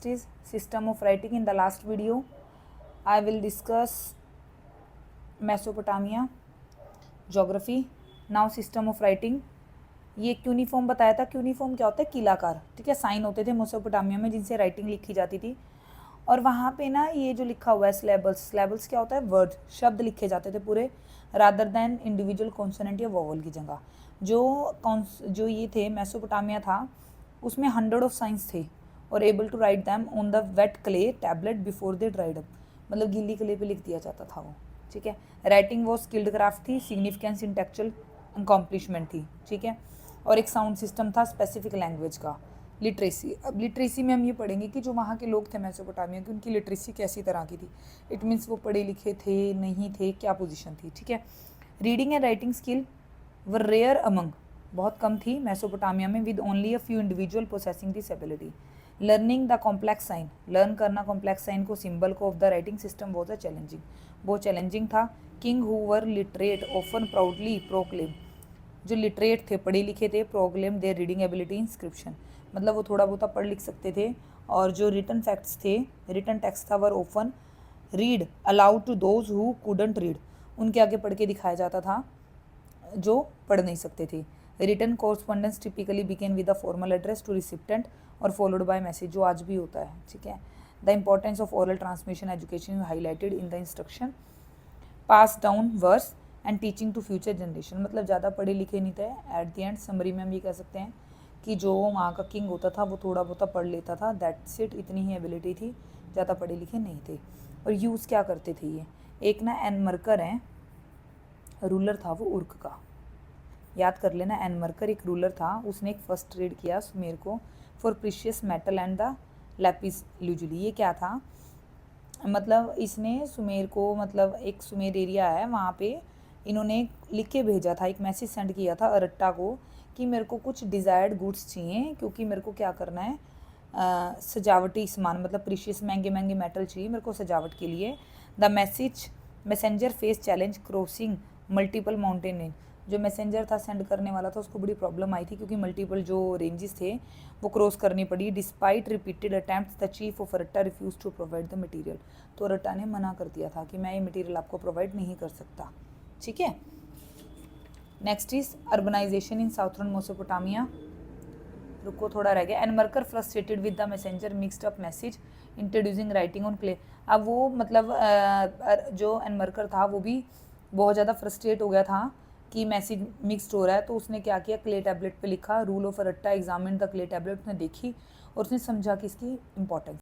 is system of writing. In the last video I will discuss Mesopotamia, geography. Now system of writing. ये cuneiform बताया था। Cuneiform क्या होता है? कीलाकार, ठीक है। साइन होते थे मेसोपोटामिया में जिनसे राइटिंग लिखी जाती थी। और वहाँ पे ना ये जो लिखा हुआ है स्लैबल्स क्या होता है? वर्ड, शब्द लिखे जाते थे पूरे, रादर दैन इंडिविजुअल कॉन्सोनेंट या वोवल की जगह। जो ये थे मेसोपोटामिया था उसमें 100 ऑफ साइंस थे और able to write them on the wet clay tablet before they dried up, मतलब गीली क्ले पे लिख दिया जाता था वो, ठीक है। राइटिंग वो स्किल्ड क्राफ्ट थी, सिग्निफिकेंस इंटेक्चुअल अकॉम्प्लिशमेंट थी, ठीक है। और एक साउंड सिस्टम था स्पेसिफिक लैंग्वेज का। लिटरेसी, अब लिटरेसी में हम ये पढ़ेंगे कि जो वहाँ के लोग थे मेसोपोटामिया की, उनकी लिटरेसी कैसी तरह की थी। इट मीन्स वो पढ़े लिखे थे, नहीं थे, क्या पोजीशन थी, ठीक है। Reading and writing skill were rare among, बहुत कम थी मेसोपोटामिया में, with only a few individual possessing this ability. Learning the complex sign, learn करना कॉम्प्लेक्स साइन को, सिंबल को of the writing system was a challenging, बहुत challenging था। King who were literate often proudly proclaim, जो literate थे, पढ़े लिखे थे, proclaim their reading ability inscription, मतलब वो थोड़ा बहुत पढ़ लिख सकते थे। और जो रिटन फैक्ट्स थे, रिटन टेक्स्ट था, were often read aloud to those who couldn't read, उनके आगे पढ़ के दिखाया जाता था जो पढ़ नहीं सकते थे। Written correspondence typically begin with a formal address to recipient और फॉलोड बाय मैसेज, जो आज भी होता है, ठीक है। The importance of oral transmission education is highlighted in the instruction pass down verse and teaching to future generation, मतलब ज़्यादा पढ़े लिखे नहीं थे। एट द एंड समरी में हम ये कह सकते हैं कि जो वहाँ का किंग होता था वो थोड़ा बहुत पढ़ लेता था, दैट्स इट, इतनी ही एबिलिटी थी, ज़्यादा पढ़े लिखे नहीं थे। और यूज़ क्या करते थे ये? एक ना एनमर्कर है, रूलर था वो उर्क का, याद कर लेना। एनमर्कर एक रूलर था, उसने एक फर्स्ट ट्रेड किया सुमेर को for precious metal and the lapis lazuli. ये क्या था? मतलब इसने सुमेर को, मतलब एक सुमेर एरिया है वहाँ पे, इन्होंने लिख के भेजा था, एक मैसेज सेंड किया था अरट्टा को कि मेरे को कुछ डिज़ायर्ड गुड्स चाहिए, क्योंकि मेरे को क्या करना है, सजावटी सामान, मतलब प्रीशियस महंगे महंगे मेटल चाहिए मेरे को सजावट के लिए। The messenger face challenge crossing multiple mountain range, जो मैसेंजर था सेंड करने वाला था उसको बड़ी प्रॉब्लम आई थी, क्योंकि मल्टीपल जो रेंजेस थे वो क्रॉस करनी पड़ी। Despite repeated attempts the chief of Aratta refuse to provide the material, तो अरट्टा ने मना कर दिया था कि मैं ये मटेरियल आपको प्रोवाइड नहीं कर सकता, ठीक है। Next is urbanisation in southern Mesopotamia, रुको थोड़ा रह गया। Enmerkar frustrated with the messenger mixed up message introducing writing on clay, अब वो मतलब जो एनमर्कर था वो भी बहुत ज़्यादा फ्रस्ट्रेट हो गया था कि मैसेज मिक्सड हो रहा है, तो उसने क्या किया, क्ले टैबलेट पे लिखा। Rule of Aratta examine the clay tablet, उसने देखी और उसने समझा कि इसकी इंपॉर्टेंस